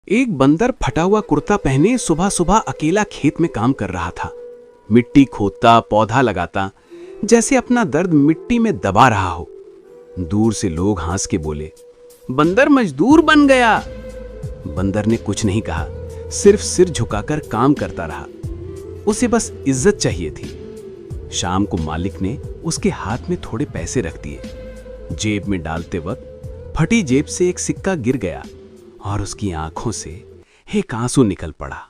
एक बंदर फटा हुआ कुर्ता पहने सुबह सुबह अकेला खेत में काम कर रहा था। मिट्टी खोदता, पौधा लगाता, जैसे अपना दर्द मिट्टी में दबा रहा हो। दूर से लोग हंस के बोले, बंदर मजदूर बन गया। बंदर ने कुछ नहीं कहा, सिर्फ सिर झुकाकर काम करता रहा। उसे बस इज्जत चाहिए थी। शाम को मालिक ने उसके हाथ में थोड़े पैसे रख दिए। जेब में डालते वक्त फटी जेब से एक सिक्का गिर गया और उसकी आंखों से एक आंसू निकल पड़ा।